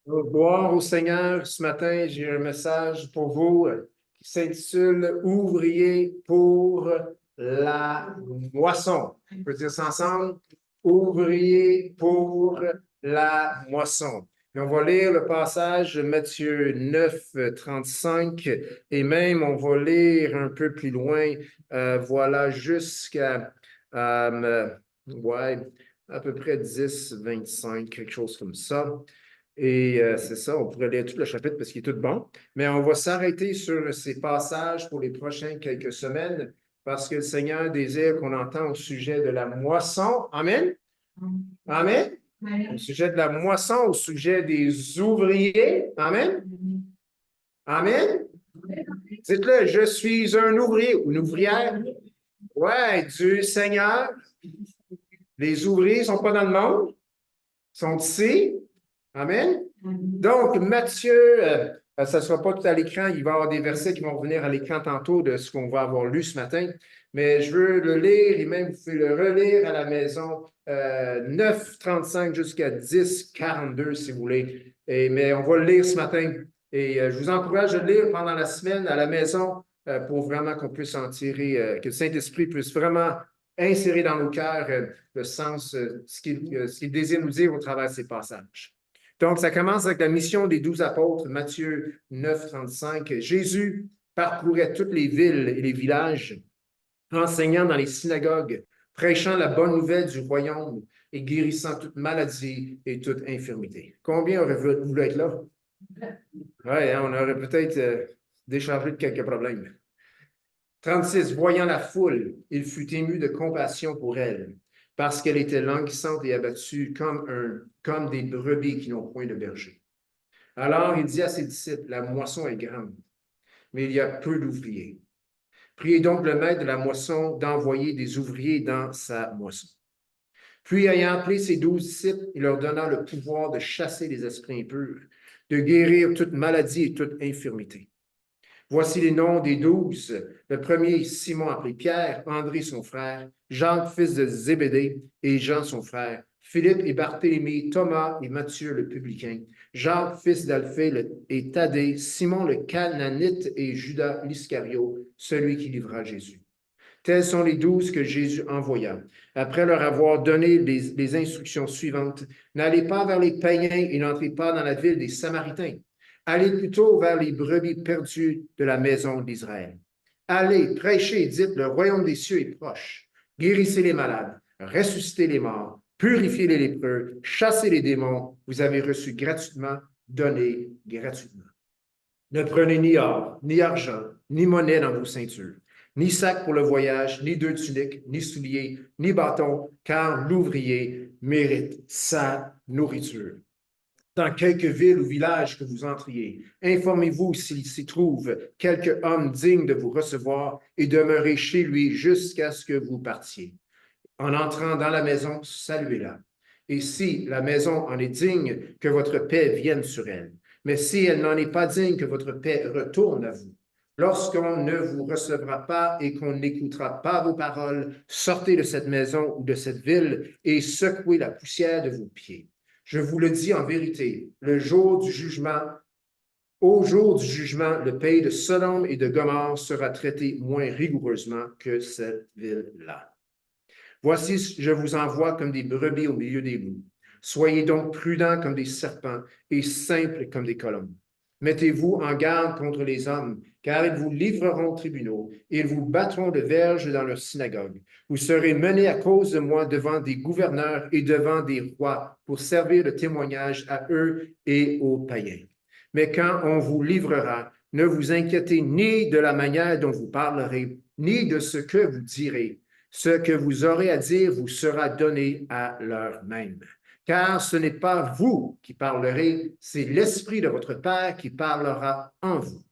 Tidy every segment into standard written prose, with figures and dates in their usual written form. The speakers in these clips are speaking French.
Gloire au Seigneur. Ce matin, j'ai un message pour vous qui s'intitule Ouvriers pour la moisson. On peut dire ça ensemble? Ouvriers pour la moisson. Et on va lire le passage de Matthieu 9, 35 et même on va lire un peu plus loin, voilà, jusqu'à ouais, à peu près 10, 25, quelque chose comme ça. Et c'est ça, on pourrait lire tout le chapitre parce qu'il est tout bon. Mais on va s'arrêter sur ces passages pour les prochaines quelques semaines parce que le Seigneur désire qu'on entende au sujet de la moisson. Amen? Amen? Au sujet de la moisson, au sujet des ouvriers. Amen? Amen? Dites-le, je suis un ouvrier ou une ouvrière. Ouais, du Seigneur. Les ouvriers ne sont pas dans le monde, ils sont ici. Amen. Donc, Matthieu, ça ne sera pas tout à l'écran, il va y avoir des versets qui vont revenir à l'écran tantôt de ce qu'on va avoir lu ce matin, mais je veux le lire et même vous pouvez le relire à la maison, 9:35 jusqu'à 10:42 si vous voulez. Mais on va le lire ce matin et je vous encourage de le lire pendant la semaine à la maison pour vraiment qu'on puisse en tirer, que le Saint-Esprit puisse vraiment insérer dans nos cœurs le sens, ce qu'il désire nous dire au travers de ces passages. Donc, ça commence avec la mission des 12 apôtres, Matthieu 9, 35. Jésus parcourait toutes les villes et les villages, enseignant dans les synagogues, prêchant la bonne nouvelle du royaume et guérissant toute maladie et toute infirmité. Combien aurait voulu être là? Oui, hein, on aurait peut-être déchargé de quelques problèmes. 36. Voyant la foule, il fut ému de compassion pour elle, parce qu'elle était languissante et abattue comme des brebis qui n'ont point de berger. Alors il dit à ses disciples, la moisson est grande, mais il y a peu d'ouvriers. Priez donc le maître de la moisson d'envoyer des ouvriers dans sa moisson. Puis, ayant appelé ses 12 disciples, il leur donna le pouvoir de chasser les esprits impurs, de guérir toute maladie et toute infirmité. Voici les noms des 12. Le premier, Simon appelé Pierre, André son frère, Jacques fils de Zébédée et Jean son frère, Philippe et Barthélemy, Thomas et Matthieu le publicain, Jacques fils d'Alphée et Thaddée, Simon le Cananite et Judas l'Iscario, celui qui livra Jésus. Tels sont les 12 que Jésus envoya. Après leur avoir donné les instructions suivantes, n'allez pas vers les païens et n'entrez pas dans la ville des Samaritains. Allez plutôt vers les brebis perdues de la maison d'Israël. Allez, prêchez, dites, le royaume des cieux est proche. Guérissez les malades, ressuscitez les morts, purifiez les lépreux, chassez les démons. Vous avez reçu gratuitement, donnez gratuitement. Ne prenez ni or, ni argent, ni monnaie dans vos ceintures, ni sac pour le voyage, ni 2 tuniques, ni souliers, ni bâton, car l'ouvrier mérite sa nourriture. Dans quelque ville ou village que vous entriez, informez-vous s'il s'y trouve quelque homme digne de vous recevoir et demeurez chez lui jusqu'à ce que vous partiez. En entrant dans la maison, saluez-la. Et si la maison en est digne, que votre paix vienne sur elle. Mais si elle n'en est pas digne, que votre paix retourne à vous. Lorsqu'on ne vous recevra pas et qu'on n'écoutera pas vos paroles, sortez de cette maison ou de cette ville et secouez la poussière de vos pieds. Je vous le dis en vérité, au jour du jugement, le pays de Sodome et de Gomorrhe sera traité moins rigoureusement que cette ville-là. Voici, je vous envoie comme des brebis au milieu des loups. Soyez donc prudents comme des serpents et simples comme des colombes. Mettez-vous en garde contre les hommes, car ils vous livreront aux tribunaux et ils vous battront de verges dans leurs synagogues. Vous serez menés à cause de moi devant des gouverneurs et devant des rois pour servir de témoignage à eux et aux païens. Mais quand on vous livrera, ne vous inquiétez ni de la manière dont vous parlerez, ni de ce que vous direz. Ce que vous aurez à dire vous sera donné à l'heure même. Car ce n'est pas vous qui parlerez, c'est l'Esprit de votre Père qui parlera en vous.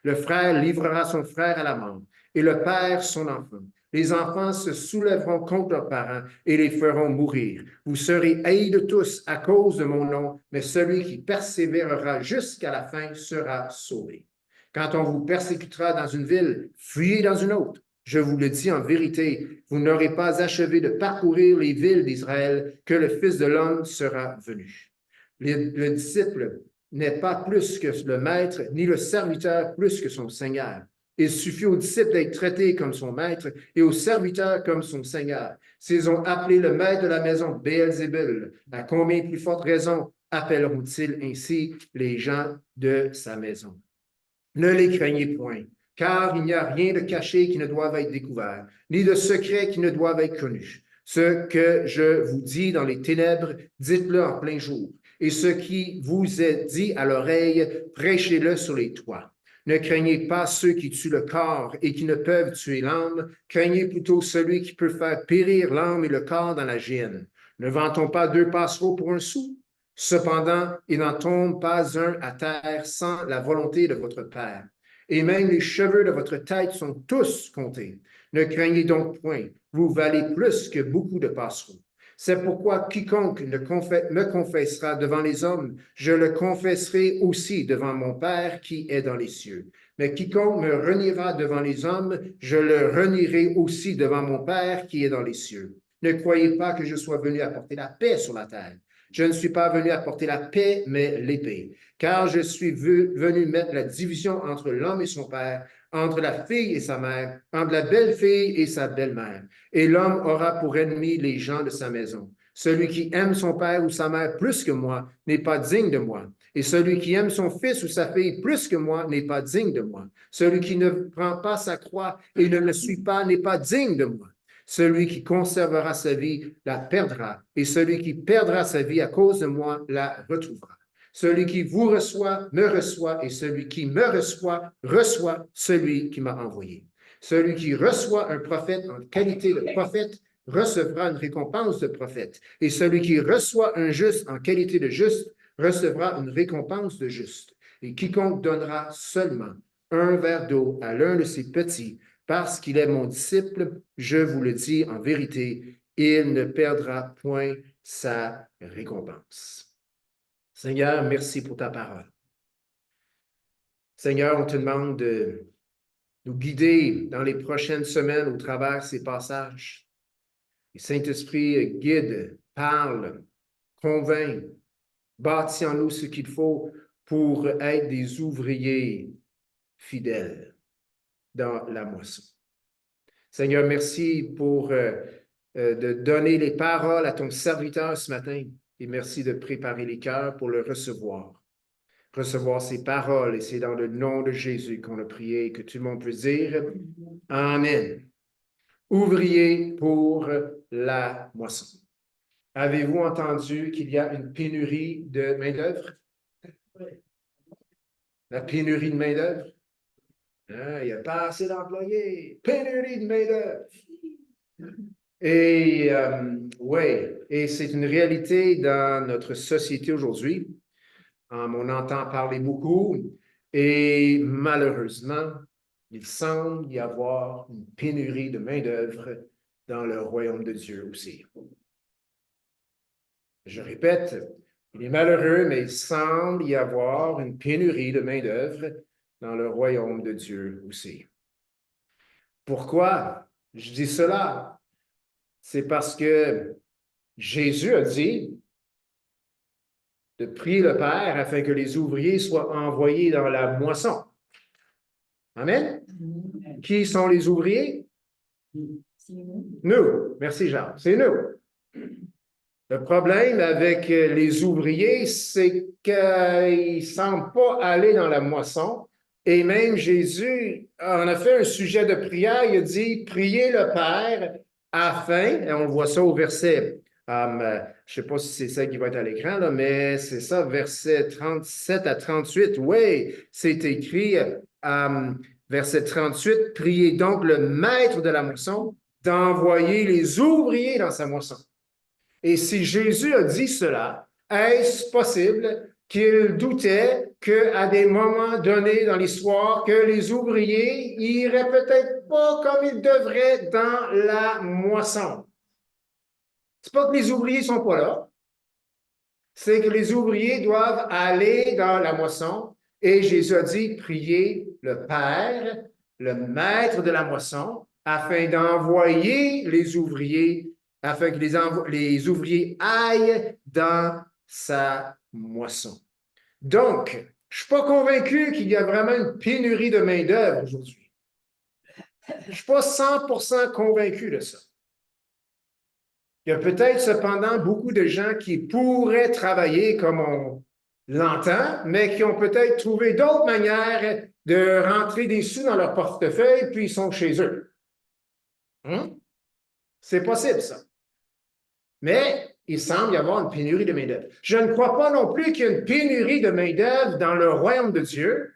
Le frère livrera son frère à la mort, et le père son enfant. Les enfants se soulèveront contre leurs parents et les feront mourir. Vous serez haïs de tous à cause de mon nom, mais celui qui persévérera jusqu'à la fin sera sauvé. Quand on vous persécutera dans une ville, fuyez dans une autre. Je vous le dis en vérité, vous n'aurez pas achevé de parcourir les villes d'Israël que le Fils de l'homme sera venu. Le disciple n'est pas plus que le maître, ni le serviteur plus que son Seigneur. Il suffit au disciple d'être traité comme son maître et au serviteur comme son Seigneur. S'ils ont appelé le maître de la maison Béelzébul, à combien plus forte raison appelleront-ils ainsi les gens de sa maison? Ne les craignez point, car il n'y a rien de caché qui ne doive être découvert, ni de secret qui ne doive être connu. Ce que je vous dis dans les ténèbres, dites-le en plein jour. Et ce qui vous est dit à l'oreille, prêchez-le sur les toits. Ne craignez pas ceux qui tuent le corps et qui ne peuvent tuer l'âme, craignez plutôt celui qui peut faire périr l'âme et le corps dans la géhenne. Ne vantons pas 2 passereaux pour un sou? Cependant, il n'en tombe pas un à terre sans la volonté de votre Père. Et même les cheveux de votre tête sont tous comptés. Ne craignez donc point, vous valez plus que beaucoup de passereaux. C'est pourquoi quiconque me confessera devant les hommes, je le confesserai aussi devant mon Père qui est dans les cieux. Mais quiconque me reniera devant les hommes, je le renierai aussi devant mon Père qui est dans les cieux. Ne croyez pas que je sois venu apporter la paix sur la terre. Je ne suis pas venu apporter la paix, mais l'épée, car je suis venu mettre la division entre l'homme et son père, entre la fille et sa mère, entre la belle-fille et sa belle-mère. Et l'homme aura pour ennemi les gens de sa maison. Celui qui aime son père ou sa mère plus que moi n'est pas digne de moi. Et celui qui aime son fils ou sa fille plus que moi n'est pas digne de moi. Celui qui ne prend pas sa croix et ne me suit pas n'est pas digne de moi. Celui qui conservera sa vie la perdra, et celui qui perdra sa vie à cause de moi la retrouvera. Celui qui vous reçoit, me reçoit, et celui qui me reçoit, reçoit celui qui m'a envoyé. Celui qui reçoit un prophète en qualité de prophète recevra une récompense de prophète, et celui qui reçoit un juste en qualité de juste recevra une récompense de juste. Et quiconque donnera seulement un verre d'eau à l'un de ses petits, parce qu'il est mon disciple, je vous le dis en vérité, il ne perdra point sa récompense. Seigneur, merci pour ta parole. Seigneur, on te demande de nous guider dans les prochaines semaines au travers de ces passages. Le Saint-Esprit guide, parle, convainc, bâtit en nous ce qu'il faut pour être des ouvriers fidèles dans la moisson. Seigneur, merci pour de donner les paroles à ton serviteur ce matin et merci de préparer les cœurs pour le recevoir. Recevoir ces paroles et c'est dans le nom de Jésus qu'on a prié et que tout le monde peut dire Amen. Ouvrier pour la moisson. Avez-vous entendu qu'il y a une pénurie de main-d'œuvre? La pénurie de main-d'œuvre? Ah, il n'y a pas assez d'employés. Pénurie de main-d'œuvre. Et oui, et c'est une réalité dans notre société aujourd'hui. On entend parler beaucoup et malheureusement, il semble y avoir une pénurie de main-d'œuvre dans le royaume de Dieu aussi. Je répète, il est malheureux, mais il semble y avoir une pénurie de main-d'œuvre dans le royaume de Dieu aussi. Pourquoi je dis cela? C'est parce que Jésus a dit de prier le Père afin que les ouvriers soient envoyés dans la moisson. Amen? Qui sont les ouvriers? Nous. Merci, Jean. C'est nous. Le problème avec les ouvriers, c'est qu'ils ne semblent pas aller dans la moisson. Et même Jésus en a fait un sujet de prière. Il a dit, priez le Père afin, et on voit ça au verset, je ne sais pas si c'est ça qui va être à l'écran, là, mais c'est ça, verset 37 à 38. Oui, c'est écrit, verset 38, priez donc le maître de la moisson d'envoyer les ouvriers dans sa moisson. Et si Jésus a dit cela, est-ce possible qu'il doutait qu'à des moments donnés dans l'histoire, que les ouvriers iraient peut-être pas comme ils devraient dans la moisson? C'est pas que les ouvriers sont pas là, c'est que les ouvriers doivent aller dans la moisson. Et Jésus a dit, priez le Père, le maître de la moisson, afin d'envoyer les ouvriers, afin que les ouvriers aillent dans sa moisson. Donc, je ne suis pas convaincu qu'il y a vraiment une pénurie de main-d'œuvre aujourd'hui. Je ne suis pas 100% convaincu de ça. Il y a peut-être cependant beaucoup de gens qui pourraient travailler comme on l'entend, mais qui ont peut-être trouvé d'autres manières de rentrer des sous dans leur portefeuille, puis ils sont chez eux. C'est possible, ça. Mais il semble y avoir une pénurie de main-d'œuvre. Je ne crois pas non plus qu'il y ait une pénurie de main-d'œuvre dans le royaume de Dieu.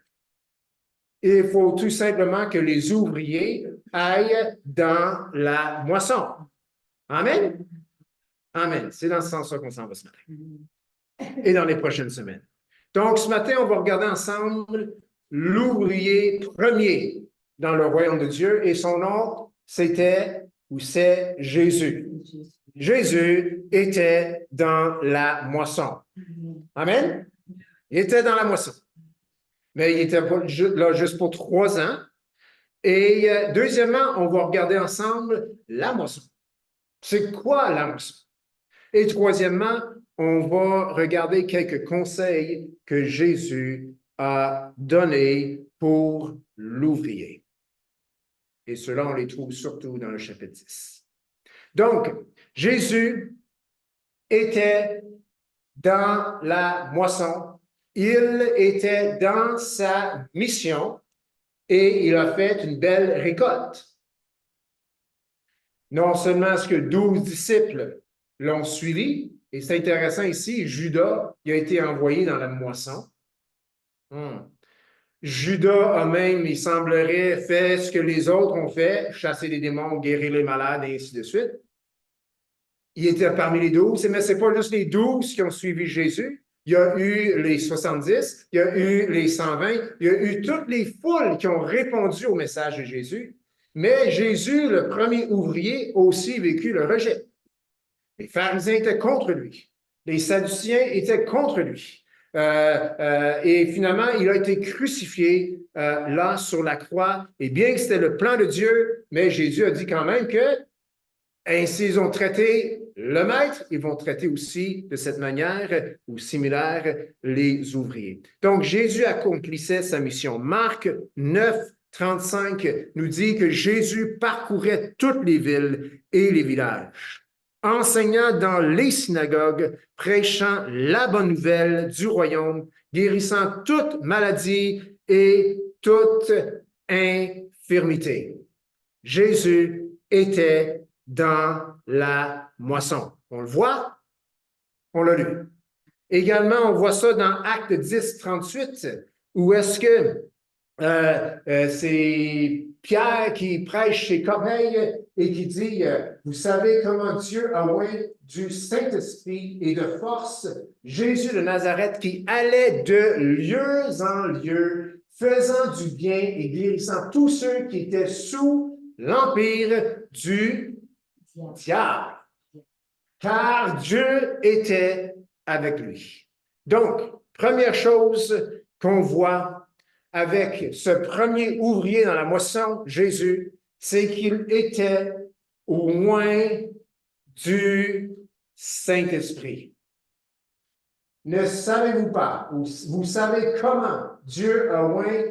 Il faut tout simplement que les ouvriers aillent dans la moisson. Amen? Amen. C'est dans ce sens-là qu'on s'en va ce matin. Et dans les prochaines semaines. Donc, ce matin, on va regarder ensemble l'ouvrier premier dans le royaume de Dieu et son nom, c'était ou c'est Jésus. Jésus était dans la moisson. Amen? Il était dans la moisson. Mais il était là juste pour 3 ans. Et deuxièmement, on va regarder ensemble la moisson. C'est quoi la moisson? Et troisièmement, on va regarder quelques conseils que Jésus a donnés pour l'ouvrier. Et cela, on les trouve surtout dans le chapitre 10. Donc, Jésus était dans la moisson. Il était dans sa mission et il a fait une belle récolte. Non seulement est-ce que 12 disciples l'ont suivi, et c'est intéressant ici, Judas il a été envoyé dans la moisson. Judas a même, il semblerait, fait ce que les autres ont fait, chasser les démons, guérir les malades, et ainsi de suite. Il était parmi les 12, mais ce n'est pas juste les 12 qui ont suivi Jésus. Il y a eu les 70, il y a eu les 120, il y a eu toutes les foules qui ont répondu au message de Jésus. Mais Jésus, le premier ouvrier, a aussi vécu le rejet. Les pharisiens étaient contre lui. Les sadduciens étaient contre lui. Et finalement, il a été crucifié là sur la croix. Et bien que c'était le plan de Dieu, mais Jésus a dit quand même que ainsi ils ont traité le maître, ils vont traiter aussi de cette manière ou similaire les ouvriers. Donc Jésus accomplissait sa mission. Marc 9, 35 nous dit que Jésus parcourait toutes les villes et les villages, enseignant dans les synagogues, prêchant la bonne nouvelle du royaume, guérissant toute maladie et toute infirmité. Jésus était dans la moisson. On le voit, on l'a lu. Également, on voit ça dans Acte 10, 38, où est-ce que c'est Pierre qui prêche chez Corneille et qui dit vous savez comment Dieu a oint du Saint-Esprit et de force Jésus de Nazareth qui allait de lieu en lieu, faisant du bien et guérissant tous ceux qui étaient sous l'empire du diable. Car Dieu était avec lui. Donc, première chose qu'on voit avec ce premier ouvrier dans la moisson, Jésus, c'est qu'il était au moins du Saint-Esprit. Ne savez-vous pas, ou vous savez comment Dieu a oint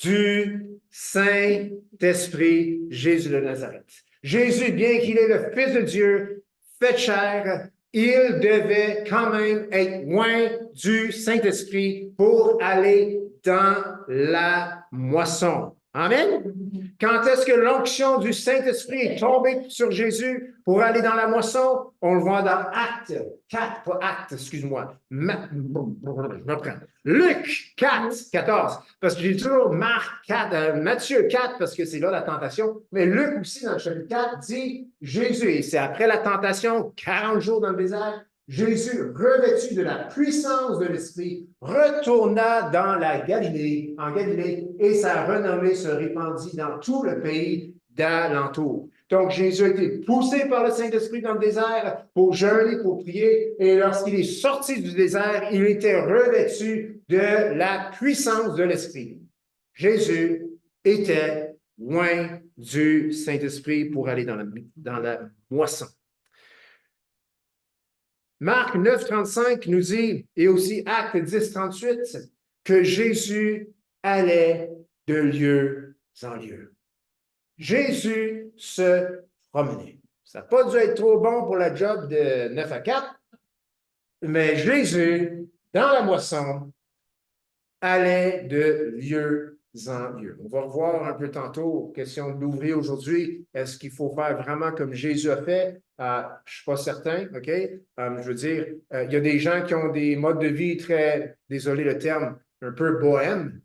du Saint-Esprit Jésus de Nazareth. Jésus, bien qu'il est le Fils de Dieu, fait chair, il devait quand même être oint du Saint-Esprit pour aller dans la moisson. Amen? Quand est-ce que l'onction du Saint-Esprit est tombée sur Jésus pour aller dans la moisson? On le voit dans Acte 4, pas Acte, excuse-moi. Je me reprends. Luc 4, 14. Parce que j'ai toujours Matthieu 4, parce que c'est là la tentation. Mais Luc aussi, dans le chapitre 4, dit Jésus, et c'est après la tentation, 40 jours dans le désert, Jésus, revêtu de la puissance de l'Esprit, retourna dans la Galilée, en Galilée, et sa renommée se répandit dans tout le pays d'alentour. Donc, Jésus a été poussé par le Saint-Esprit dans le désert pour jeûner, pour prier, et lorsqu'il est sorti du désert, il était revêtu de la puissance de l'Esprit. Jésus était loin du Saint-Esprit pour aller dans la moisson. Marc 9, 35 nous dit, et aussi Acte 10, 38, que Jésus allait de lieu en lieu. Jésus se promenait. Ça n'a pas dû être trop bon pour la job de 9 à 4, mais Jésus, dans la moisson, allait de lieu en lieu. On va revoir un peu tantôt, question d'ouvrir aujourd'hui, est-ce qu'il faut faire vraiment comme Jésus a fait? Je ne suis pas certain, OK? Je veux dire, il y a des gens qui ont des modes de vie très, désolé le terme, un peu bohème,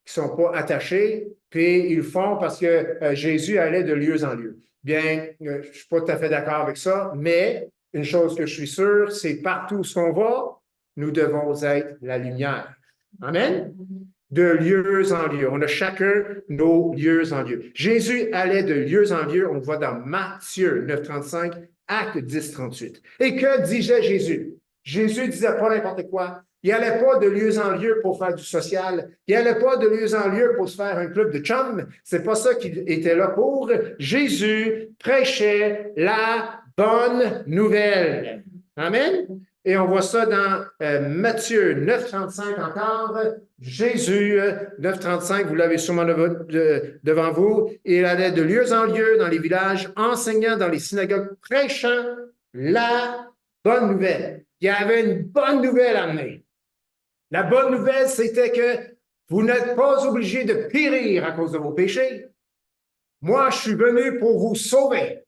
qui ne sont pas attachés, puis ils le font parce que Jésus allait de lieu en lieu. Bien, je ne suis pas tout à fait d'accord avec ça, mais une chose que je suis sûr, c'est partout où on va, nous devons être la lumière. Amen? De lieux en lieu. On a chacun nos lieux en lieu. Jésus allait de lieux en lieu, on le voit dans Matthieu 9,35, Acte 10, 38. Et que disait Jésus? Jésus disait pas n'importe quoi. Il n'allait pas de lieu en lieu pour faire du social. Il n'allait pas de lieu en lieu pour se faire un club de chum. C'est pas ça qu'il était là pour. Jésus prêchait la bonne nouvelle. Amen? Et on voit ça dans Matthieu 9,35 encore. Jésus, 9,35, vous l'avez sûrement devant vous. Il allait de lieu en lieu dans les villages, enseignant dans les synagogues, prêchant la bonne nouvelle. Il y avait une bonne nouvelle à amener. La bonne nouvelle, c'était que vous n'êtes pas obligés de périr à cause de vos péchés. Moi, je suis venu pour vous sauver.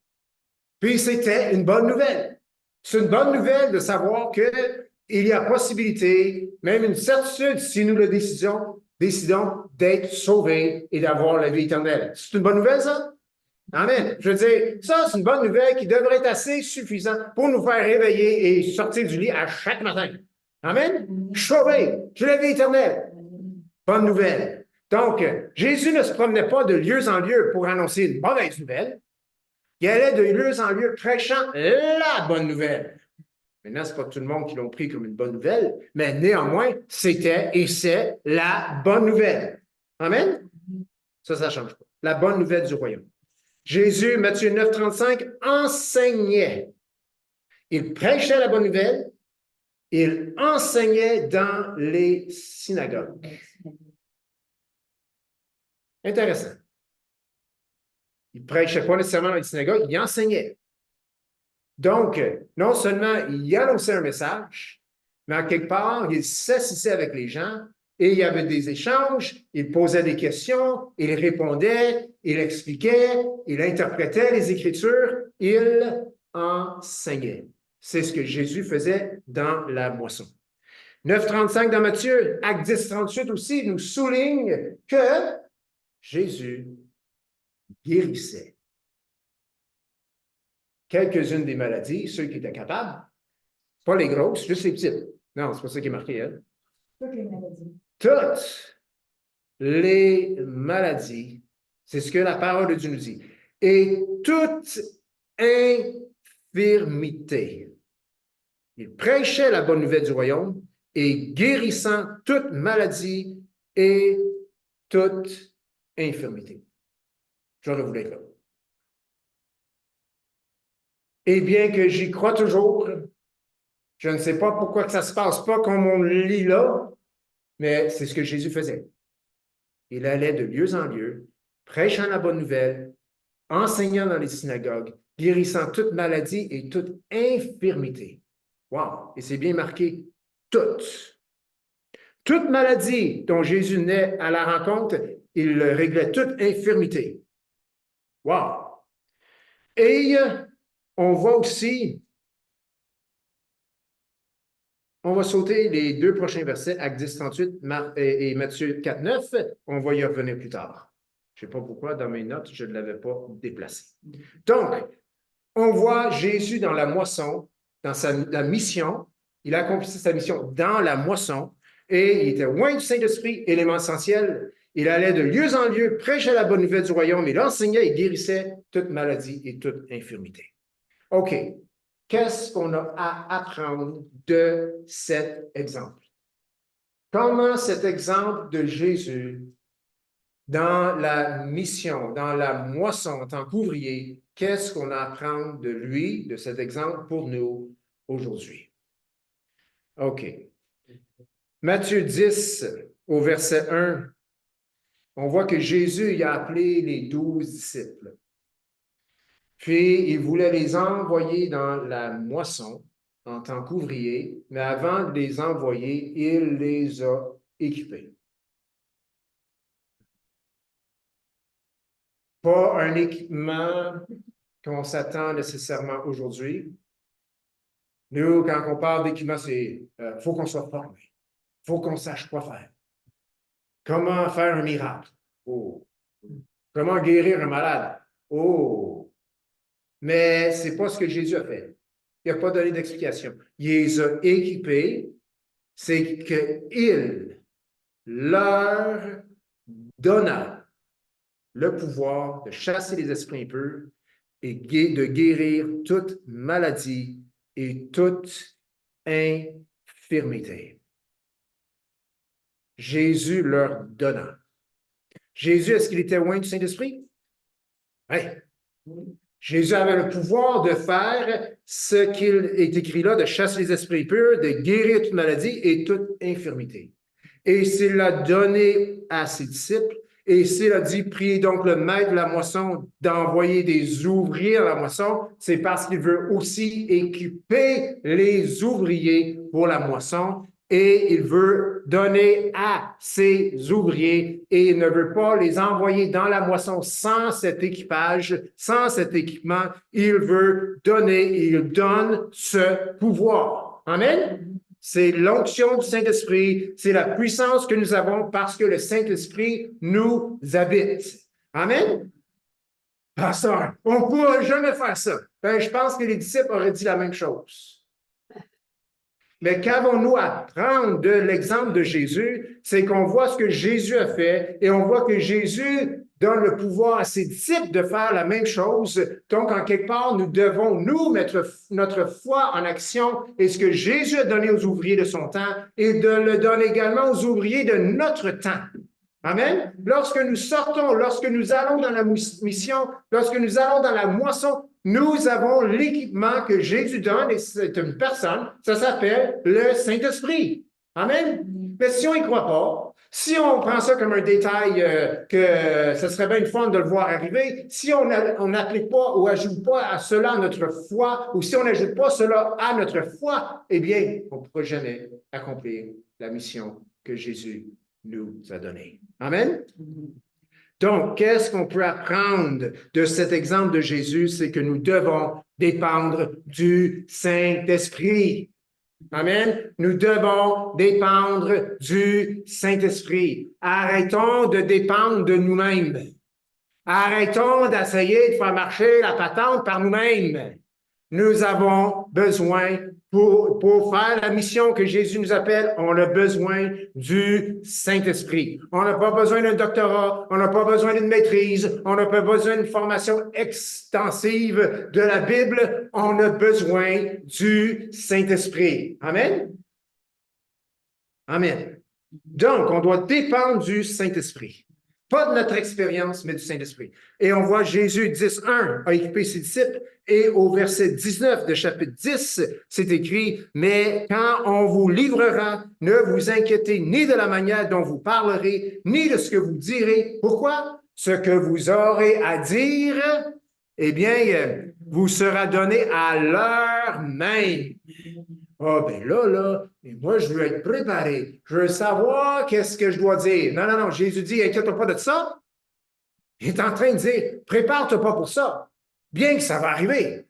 Puis c'était une bonne nouvelle. C'est une bonne nouvelle de savoir qu'il y a possibilité, même une certitude, si nous le décidons d'être sauvés et d'avoir la vie éternelle. C'est une bonne nouvelle, ça? Amen. Je veux dire, ça, c'est une bonne nouvelle qui devrait être assez suffisante pour nous faire réveiller et sortir du lit à chaque matin. Amen. Je suis sauvé. J'ai la vie éternelle. Bonne nouvelle. Donc, Jésus ne se promenait pas de lieu en lieu pour annoncer une mauvaise nouvelle. Il allait de lieu en lieu prêchant la bonne nouvelle. Maintenant, ce n'est pas tout le monde qui l'ont pris comme une bonne nouvelle, mais néanmoins, c'était et c'est la bonne nouvelle. Amen? Ça ne change pas. La bonne nouvelle du royaume. Jésus, Matthieu 9, 35, enseignait. Il prêchait la bonne nouvelle. Il enseignait dans les synagogues. Intéressant. Il ne prêchait pas nécessairement dans les synagogues, il enseignait. Donc, non seulement il annonçait un message, mais en quelque part, il s'assisait avec les gens et il y avait des échanges, il posait des questions, il répondait, il expliquait, il interprétait les Écritures, il enseignait. C'est ce que Jésus faisait dans la moisson. 9,35 dans Matthieu, Acte 10, 38 aussi, nous souligne que Jésus guérissait quelques-unes des maladies, ceux qui étaient capables, pas les grosses, juste les petites. Non, c'est pas ça qui est marqué, hein? Toutes les maladies. Toutes les maladies, c'est ce que la parole de Dieu nous dit. Et toute infirmité. Il prêchait la bonne nouvelle du royaume et guérissant toute maladie et toute infirmité. J'aurais voulu être là. Et bien que j'y crois toujours, je ne sais pas pourquoi que ça ne se passe pas comme on le lit là, mais c'est ce que Jésus faisait. Il allait de lieu en lieu, prêchant la bonne nouvelle, enseignant dans les synagogues, guérissant toute maladie et toute infirmité. Wow! Et c'est bien marqué, toutes. Toute maladie dont Jésus naît à la rencontre, il réglait toute infirmité. Wow! Et on voit aussi, on va sauter les deux prochains versets, Acte 10, 38 et Matthieu 4, 9. On va y revenir plus tard. Je ne sais pas pourquoi, dans mes notes, je ne l'avais pas déplacé. Donc, on voit Jésus dans la moisson, dans la mission. Il a accompli sa mission dans la moisson et il était loin du Saint-Esprit, élément essentiel. Il allait de lieu en lieu, prêchait la bonne nouvelle du royaume, il enseignait et guérissait toute maladie et toute infirmité. OK. Qu'est-ce qu'on a à apprendre de cet exemple? Comment cet exemple de Jésus dans la mission, dans la moisson en tant qu'ouvrier, qu'est-ce qu'on a à apprendre de lui, de cet exemple pour nous aujourd'hui. OK. Matthieu 10, au verset 1, on voit que Jésus y a appelé les 12 disciples. Puis, il voulait les envoyer dans la moisson en tant qu'ouvriers, mais avant de les envoyer, il les a équipés. Pas un équipement qu'on s'attend nécessairement aujourd'hui. Nous, quand on parle d'équipement, c'est faut qu'on soit formé. Faut qu'on sache quoi faire. Comment faire un miracle? Oh. Comment guérir un malade? Oh. Mais ce n'est pas ce que Jésus a fait. Il n'a pas donné d'explication. Il les a équipés. C'est qu'il leur donna le pouvoir de chasser les esprits impurs et de guérir toute maladie et toute infirmité. Jésus leur donna. Jésus, est-ce qu'il était loin du Saint-Esprit? Oui. Jésus avait le pouvoir de faire ce qu'il est écrit là, de chasser les esprits impurs, de guérir toute maladie et toute infirmité. Et s'il l'a donné à ses disciples, et s'il a dit, priez donc le maître de la moisson d'envoyer des ouvriers à la moisson, c'est parce qu'il veut aussi équiper les ouvriers pour la moisson et il veut donner à ses ouvriers et il ne veut pas les envoyer dans la moisson sans cet équipage, sans cet équipement. Il veut donner et il donne ce pouvoir. Amen? C'est l'onction du Saint-Esprit, c'est la puissance que nous avons parce que le Saint-Esprit nous habite. Amen? Pasteur, on ne pourra jamais faire ça. Ben, je pense que les disciples auraient dit la même chose. Mais qu'avons-nous à prendre de l'exemple de Jésus? C'est qu'on voit ce que Jésus a fait et on voit que Jésus donne le pouvoir à ses disciples de faire la même chose. Donc, en quelque part, nous devons, nous, mettre notre foi en action et ce que Jésus a donné aux ouvriers de son temps et de le donner également aux ouvriers de notre temps. Amen. Lorsque nous sortons, lorsque nous allons dans la mission, lorsque nous allons dans la moisson, nous avons l'équipement que Jésus donne et c'est une personne, ça s'appelle le Saint-Esprit. Amen. Mais si on n'y croit pas, si on prend ça comme un détail que ce serait bien fun de le voir arriver, si on n'applique pas ou ajoute pas à cela notre foi, ou si on n'ajoute pas cela à notre foi, eh bien, on ne pourra jamais accomplir la mission que Jésus nous a donnée. Amen? Donc, qu'est-ce qu'on peut apprendre de cet exemple de Jésus? C'est que nous devons dépendre du Saint-Esprit. Amen. Nous devons dépendre du Saint-Esprit. Arrêtons de dépendre de nous-mêmes. Arrêtons d'essayer de faire marcher la patente par nous-mêmes. Nous avons besoin, pour faire la mission que Jésus nous appelle, on a besoin du Saint-Esprit. On n'a pas besoin d'un doctorat, on n'a pas besoin d'une maîtrise, on n'a pas besoin d'une formation extensive de la Bible, on a besoin du Saint-Esprit. Amen? Amen. Donc, on doit dépendre du Saint-Esprit. Pas de notre expérience, mais du Saint-Esprit. Et on voit Jésus 10.1 a équipé ses disciples et au verset 19 de chapitre 10, c'est écrit, « Mais quand on vous livrera, ne vous inquiétez ni de la manière dont vous parlerez, ni de ce que vous direz. Pourquoi? Ce que vous aurez à dire, eh bien, vous sera donné à l'heure même. » Ah, ben là, moi, je veux être préparé. Je veux savoir qu'est-ce que je dois dire. Non, non, non. Jésus dit, inquiète-toi pas de ça. Il est en train de dire, prépare-toi pas pour ça. Bien que ça va arriver.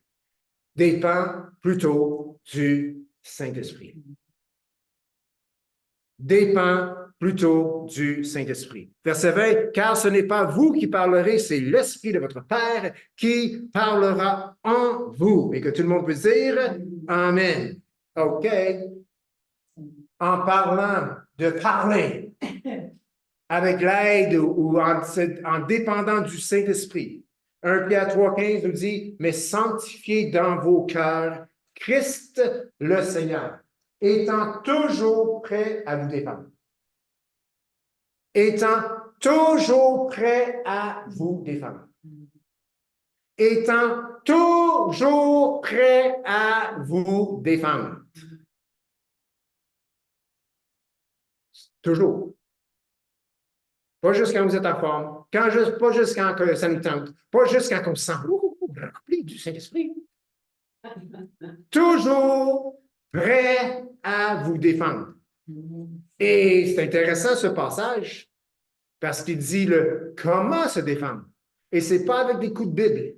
Dépend plutôt du Saint-Esprit. Dépend plutôt du Saint-Esprit. Verset 20, car ce n'est pas vous qui parlerez, c'est l'Esprit de votre Père qui parlera en vous. Et que tout le monde peut dire, Amen. OK. En parlant de parler, avec l'aide ou en dépendant du Saint-Esprit. 1 Pierre 3,15 nous dit, mais sanctifiez dans vos cœurs Christ le Seigneur, étant toujours prêt à vous défendre. Étant toujours prêt à vous défendre. étant toujours prêt à vous défendre. Toujours. Pas juste quand vous êtes en forme, pas juste quand ça nous tente, pas juste quand on se sent rempli du Saint-Esprit. Toujours prêt à vous défendre. Et c'est intéressant ce passage parce qu'il dit le comment se défendre. Et ce n'est pas avec des coups de Bible.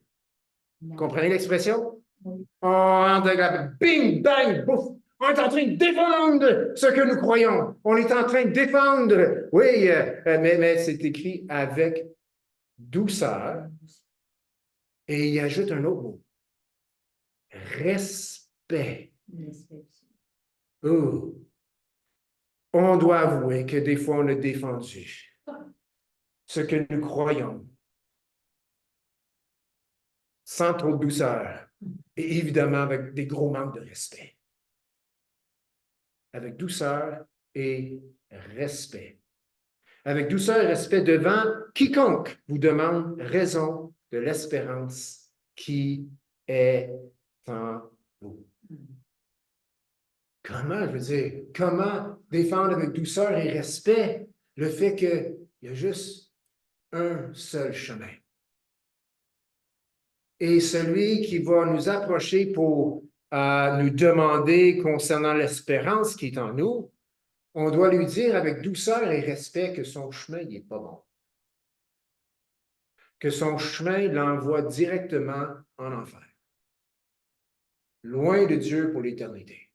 Vous comprenez l'expression? On entre avec la bing, bang, bouf. On est en train de défendre ce que nous croyons. On est en train de défendre. Oui, mais c'est écrit avec douceur. Et il ajoute un autre mot. Respect. Oh. On doit avouer que des fois, on a défendu ce que nous croyons sans trop de douceur et évidemment avec des gros manques de respect. Avec douceur et respect. Avec douceur et respect devant quiconque vous demande raison de l'espérance qui est en vous. Comment, je veux dire, comment défendre avec douceur et respect le fait qu'il y a juste un seul chemin? Et celui qui va nous approcher pour nous demander concernant l'espérance qui est en nous, on doit lui dire avec douceur et respect que son chemin n'est pas bon. Que son chemin l'envoie directement en enfer. Loin de Dieu pour l'éternité.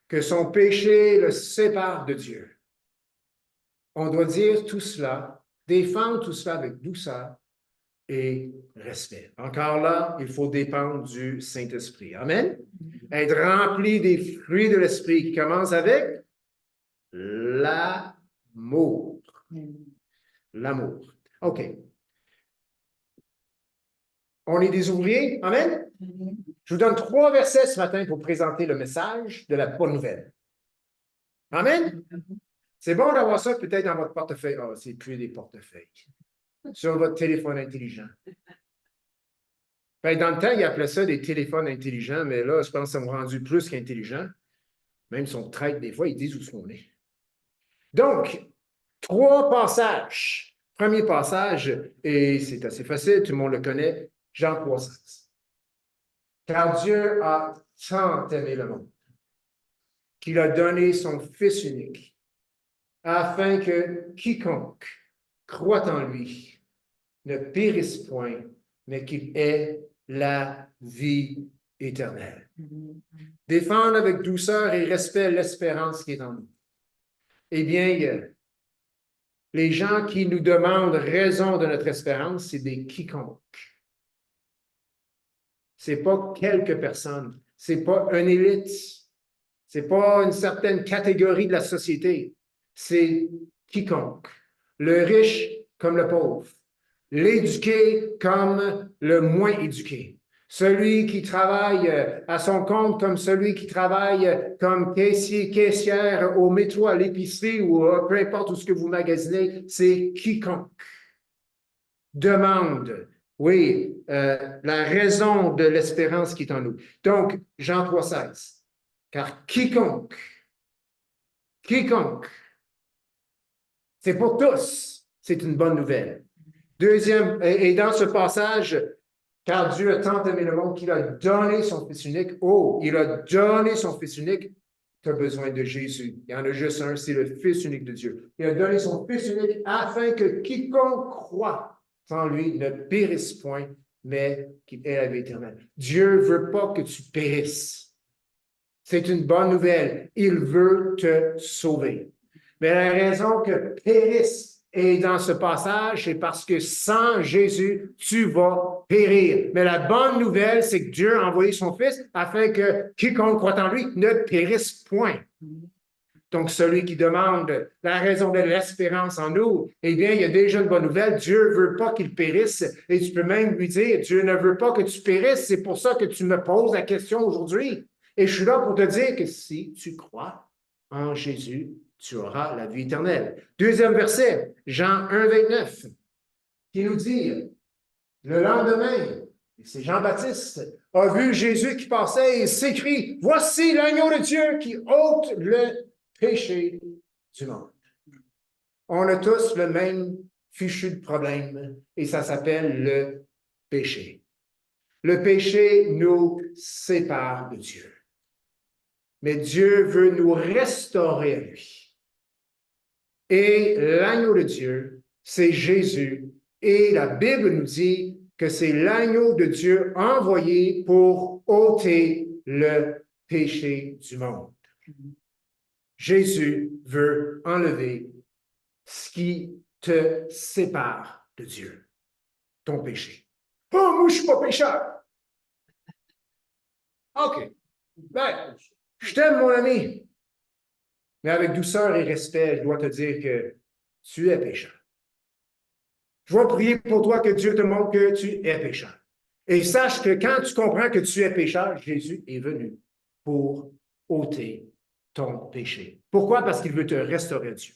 Que son péché le sépare de Dieu. On doit dire tout cela, défendre tout cela avec douceur et respect. Encore là, il faut dépendre du Saint-Esprit. Amen? Être rempli des fruits de l'Esprit qui commence avec l'amour. L'amour. OK. On est des ouvriers. Amen? Je vous donne 3 versets ce matin pour présenter le message de la bonne nouvelle. Amen? C'est bon d'avoir ça peut-être dans votre portefeuille. Oh, c'est plus des portefeuilles. Sur votre téléphone intelligent. Ben, dans le temps, ils appelaient ça des téléphones intelligents, mais là, je pense qu'ils sont rendus plus qu'intelligents. Même si on traite des fois, ils disent où on est. Donc, 3 passages. Premier passage, et c'est assez facile, tout le monde le connaît, Jean 3,16. Car Dieu a tant aimé le monde qu'il a donné son Fils unique, afin que quiconque croit en lui ne périsse point, mais qu'il ait la vie éternelle. Défendre avec douceur et respect l'espérance qui est en nous. Eh bien, les gens qui nous demandent raison de notre espérance, c'est des quiconques. C'est pas quelques personnes, c'est pas une élite, c'est pas une certaine catégorie de la société, c'est quiconque. Le riche comme le pauvre, l'éduqué comme le moins éduqué, celui qui travaille à son compte comme celui qui travaille comme caissier, caissière au métro, à l'épicerie ou peu importe où ce que vous magasinez, c'est quiconque demande, oui, la raison de l'espérance qui est en nous. Donc, Jean 3,16. Car quiconque, c'est pour tous, c'est une bonne nouvelle. Deuxième, et dans ce passage, car Dieu a tant aimé le monde qu'il a donné son Fils unique. Oh, il a donné son Fils unique. Tu as besoin de Jésus. Il y en a juste un, c'est le Fils unique de Dieu. Il a donné son Fils unique afin que quiconque croit en lui ne périsse point, mais qu'il ait la vie éternelle. Dieu ne veut pas que tu périsses. C'est une bonne nouvelle. Il veut te sauver. Mais la raison que périsse est dans ce passage, c'est parce que sans Jésus, tu vas périr. Mais la bonne nouvelle, c'est que Dieu a envoyé son Fils afin que quiconque croit en lui ne périsse point. Donc, celui qui demande la raison de l'espérance en nous, eh bien, il y a déjà une bonne nouvelle. Dieu ne veut pas qu'il périsse. Et tu peux même lui dire, Dieu ne veut pas que tu périsses. C'est pour ça que tu me poses la question aujourd'hui. Et je suis là pour te dire que si tu crois en Jésus, tu auras la vie éternelle. Deuxième verset, Jean 1, 29, qui nous dit, le lendemain, Et c'est Jean-Baptiste a vu Jésus qui passait et s'écrie, « Voici l'agneau de Dieu qui ôte le péché du monde. » On a tous le même fichu de problème et ça s'appelle le péché. Le péché nous sépare de Dieu. Mais Dieu veut nous restaurer à lui. Et l'agneau de Dieu, c'est Jésus. Et la Bible nous dit que c'est l'agneau de Dieu envoyé pour ôter le péché du monde. Jésus veut enlever ce qui te sépare de Dieu, ton péché. Oh, moi, je ne suis pas pécheur. OK. Ben, je t'aime, mon ami. Mais avec douceur et respect, je dois te dire que tu es pécheur. Je vais prier pour toi que Dieu te montre que tu es pécheur. Et sache que quand tu comprends que tu es pécheur, Jésus est venu pour ôter ton péché. Pourquoi? Parce qu'il veut te restaurer à Dieu.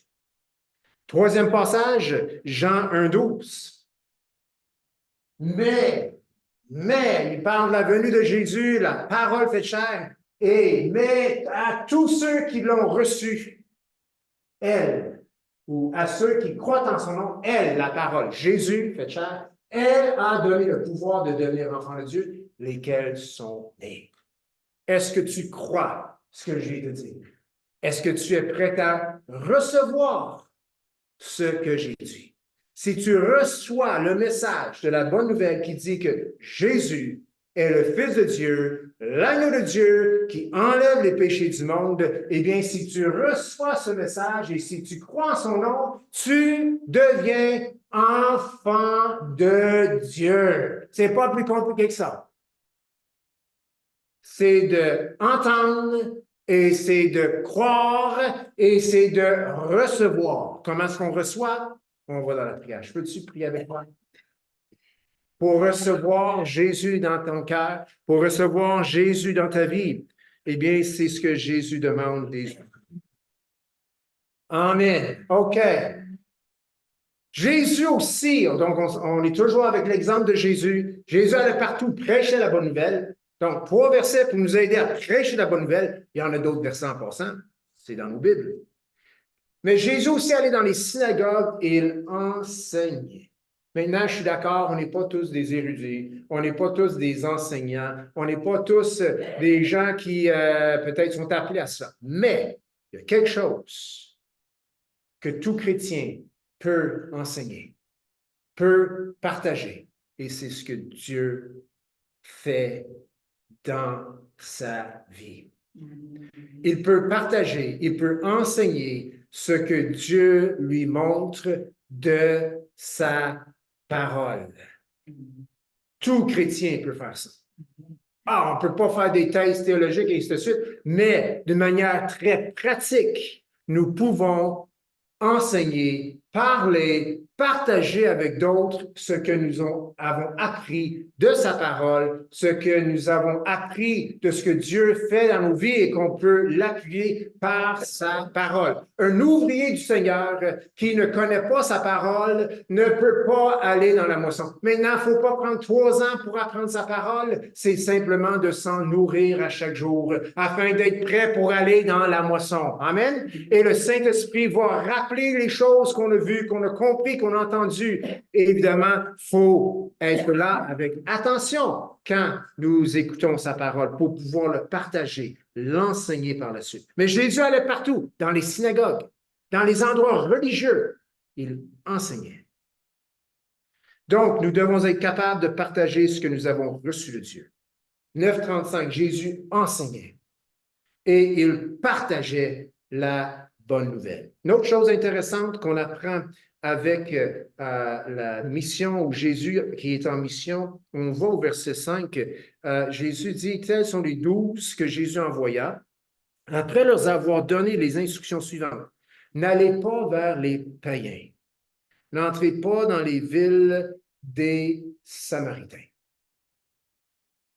Troisième passage, Jean 1,12. Mais, il parle de la venue de Jésus, la parole faite chair, mais à tous ceux qui l'ont reçu, elle, ou à ceux qui croient en son nom, elle, la parole, Jésus fait chair, elle a donné le pouvoir de devenir enfants de Dieu, lesquels sont nés. Est-ce que tu crois ce que je viens de dire? Est-ce que tu es prêt à recevoir ce que j'ai dit? Si tu reçois le message de la bonne nouvelle qui dit que Jésus est le Fils de Dieu, l'agneau de Dieu qui enlève les péchés du monde, eh bien, si tu reçois ce message et si tu crois en son nom, tu deviens enfant de Dieu. C'est pas plus compliqué que ça. C'est d'entendre et c'est de croire et c'est de recevoir. Comment est-ce qu'on reçoit? On va dans la prière. Je peux-tu prier avec moi? Pour recevoir Jésus dans ton cœur, pour recevoir Jésus dans ta vie, eh bien, c'est ce que Jésus demande des gens. Amen. OK. Jésus aussi, donc on est toujours avec l'exemple de Jésus. Jésus allait partout prêcher la bonne nouvelle. Donc, 3 versets pour nous aider à prêcher la bonne nouvelle. Il y en a d'autres versets en passant. C'est dans nos Bibles. Mais Jésus aussi allait dans les synagogues et il enseignait. Maintenant, je suis d'accord, on n'est pas tous des érudits, on n'est pas tous des enseignants, on n'est pas tous des gens qui peut-être sont appelés à ça. Mais il y a quelque chose que tout chrétien peut enseigner, peut partager. Et c'est ce que Dieu fait dans sa vie. Il peut partager, il peut enseigner ce que Dieu lui montre de sa parole. Tout chrétien peut faire ça. On ne peut pas faire des thèses théologiques et ainsi de suite, mais de manière très pratique, nous pouvons enseigner, parler, partager avec d'autres ce que nous avons appris de sa parole, ce que nous avons appris de ce que Dieu fait dans nos vies et qu'on peut l'appuyer par sa parole. Un ouvrier du Seigneur qui ne connaît pas sa parole ne peut pas aller dans la moisson. Maintenant, il ne faut pas prendre 3 ans pour apprendre sa parole, c'est simplement de s'en nourrir à chaque jour afin d'être prêt pour aller dans la moisson. Amen. Et le Saint-Esprit va rappeler les choses qu'on a vues, qu'on a compris, qu'on a entendues. Et évidemment, il faut être là avec attention quand nous écoutons sa parole pour pouvoir le partager, l'enseigner par la suite. Mais Jésus allait partout, dans les synagogues, dans les endroits religieux. Il enseignait. Donc, nous devons être capables de partager ce que nous avons reçu de Dieu. 9,35, Jésus enseignait et il partageait la bonne nouvelle. Une autre chose intéressante qu'on apprend avec la mission où Jésus qui est en mission, on va au verset 5, Jésus dit, tels sont les 12 que Jésus envoya, après leur avoir donné les instructions suivantes. N'allez pas vers les païens, n'entrez pas dans les villes des Samaritains.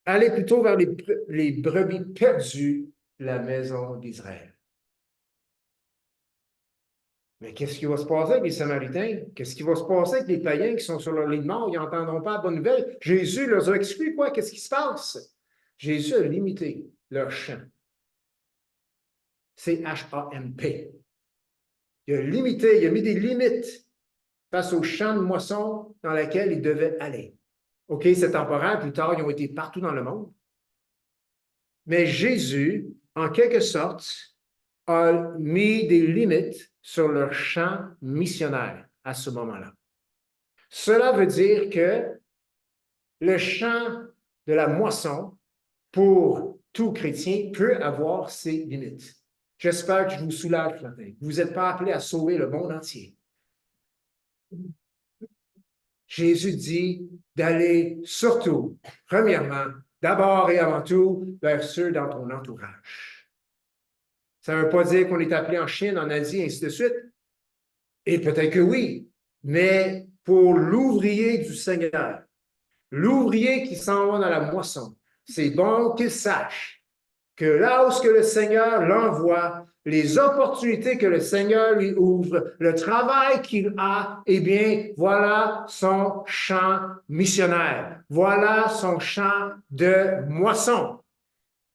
Allez plutôt vers les brebis perdues de la maison d'Israël. Mais qu'est-ce qui va se passer avec les Samaritains? Qu'est-ce qui va se passer avec les païens qui sont sur leur lit de mort? Ils n'entendront pas la bonne nouvelle. Jésus leur a exclu quoi? Qu'est-ce qui se passe? Jésus a limité leur champ. C-H-A-M-P. Il a limité, il a mis des limites face au champ de moisson dans lequel ils devaient aller. OK, c'est temporaire. Plus tard, ils ont été partout dans le monde. Mais Jésus, en quelque sorte, a mis des limites sur leur champ missionnaire à ce moment-là. Cela veut dire que le champ de la moisson, pour tout chrétien, peut avoir ses limites. J'espère que je vous soulage ce matin. Vous n'êtes pas appelés à sauver le monde entier. Jésus dit d'aller surtout, premièrement, d'abord et avant tout, vers ceux dans ton entourage. Ça ne veut pas dire qu'on est appelé en Chine, en Asie, ainsi de suite. Et peut-être que oui, mais pour l'ouvrier du Seigneur, l'ouvrier qui s'en va dans la moisson, c'est bon qu'il sache que là où ce que le Seigneur l'envoie, les opportunités que le Seigneur lui ouvre, le travail qu'il a, eh bien, voilà son champ missionnaire. Voilà son champ de moisson.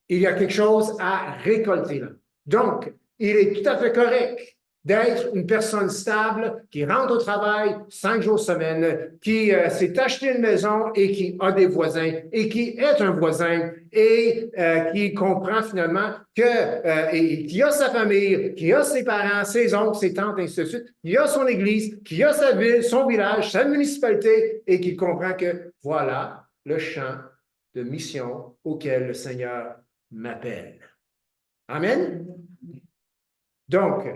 Il y a quelque chose à récolter là. Donc, il est tout à fait correct d'être une personne stable qui rentre au travail 5 jours semaine, qui s'est acheté une maison et qui a des voisins et qui est un voisin et qui comprend finalement et qui a sa famille, qui a ses parents, ses oncles, ses tantes, ainsi de suite, qui a son église, qui a sa ville, son village, sa municipalité et qui comprend que voilà le champ de mission auquel le Seigneur m'appelle. Amen? Donc,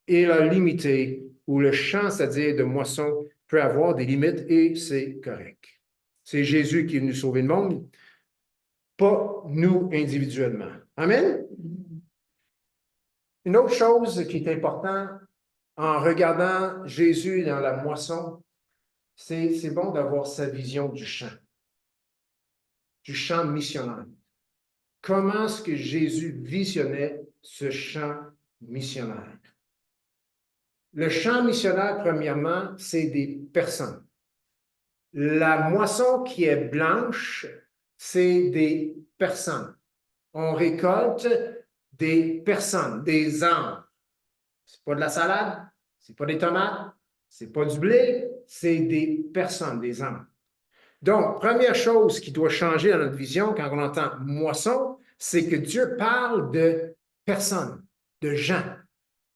il a limité, ou le champ, c'est-à-dire de moisson, peut avoir des limites et c'est correct. C'est Jésus qui est venu sauver le monde, pas nous individuellement. Amen? Une autre chose qui est importante en regardant Jésus dans la moisson, c'est bon d'avoir sa vision du champ missionnaire. Comment est-ce que Jésus visionnait ce champ missionnaire? Le champ missionnaire, premièrement, c'est des personnes. La moisson qui est blanche, c'est des personnes. On récolte des personnes, des âmes. C'est pas de la salade, c'est pas des tomates, c'est pas du blé, c'est des personnes, des âmes. Donc, première chose qui doit changer dans notre vision quand on entend moisson, c'est que Dieu parle de personnes, de gens,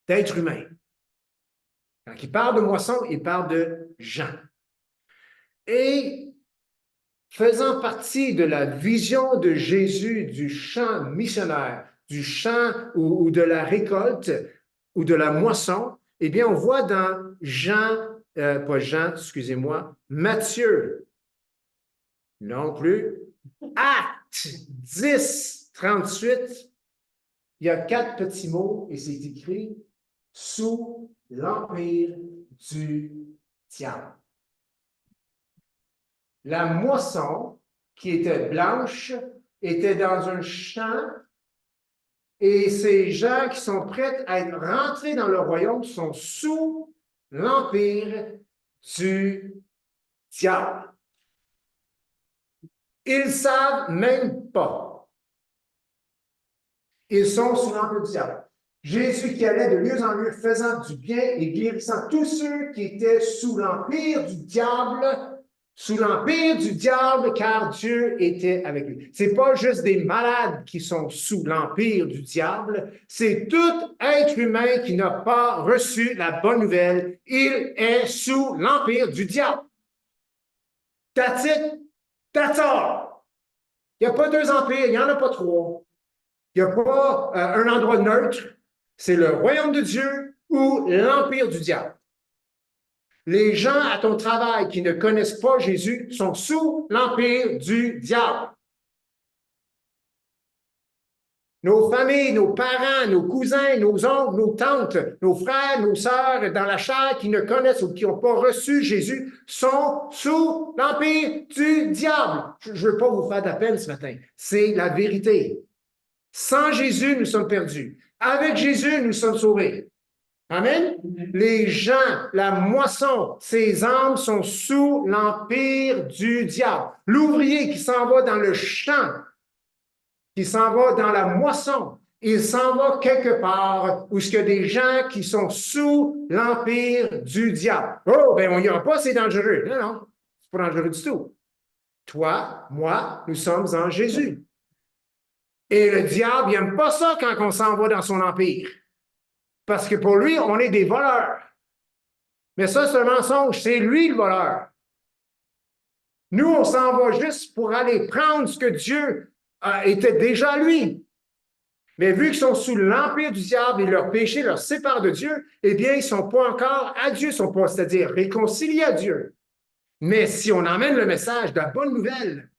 d'êtres humains. Quand il parle de moisson, il parle de gens. Et faisant partie de la vision de Jésus du champ missionnaire, du champ ou de la récolte ou de la moisson, eh bien, on voit dans Matthieu, non plus, Actes 10, 38, il y a 4 petits mots et c'est écrit « sous l'empire du diable ». La moisson, qui était blanche, était dans un champ et ces gens qui sont prêts à être rentrés dans le royaume sont sous l'empire du diable. Ils ne savent même pas. Ils sont sous l'empire du diable. Jésus qui allait de lieu en lieu faisant du bien et guérissant tous ceux qui étaient sous l'empire du diable, car Dieu était avec lui. Ce n'est pas juste des malades qui sont sous l'empire du diable, c'est tout être humain qui n'a pas reçu la bonne nouvelle. Il est sous l'empire du diable. That's it. That's all. Il n'y a pas 2 empires, il n'y en a pas 3. Il n'y a pas un endroit neutre. C'est le royaume de Dieu ou l'empire du diable. Les gens à ton travail qui ne connaissent pas Jésus sont sous l'empire du diable. Nos familles, nos parents, nos cousins, nos oncles, nos tantes, nos frères, nos sœurs dans la chair qui ne connaissent ou qui n'ont pas reçu Jésus sont sous l'empire du diable. Je ne veux pas vous faire de la peine ce matin. C'est la vérité. Sans Jésus, nous sommes perdus. Avec Jésus, nous sommes sauvés. Amen. Les gens, la moisson, ces âmes sont sous l'empire du diable. L'ouvrier qui s'en va dans le champ, qui s'en va dans la moisson, il s'en va quelque part où il y a des gens qui sont sous l'empire du diable. Oh, ben on n'y ira pas, c'est dangereux. Non, non, c'est pas dangereux du tout. Toi, moi, nous sommes en Jésus. Et le diable, il n'aime pas ça quand on s'en va dans son empire. Parce que pour lui, on est des voleurs. Mais ça, c'est un mensonge. C'est lui le voleur. Nous, on s'en va juste pour aller prendre ce que Dieu était déjà lui. Mais vu qu'ils sont sous l'empire du diable et leur péché leur sépare de Dieu, eh bien, ils ne sont pas encore à Dieu, ils sont pas, c'est-à-dire réconciliés à Dieu. Mais si on emmène le message de la bonne nouvelle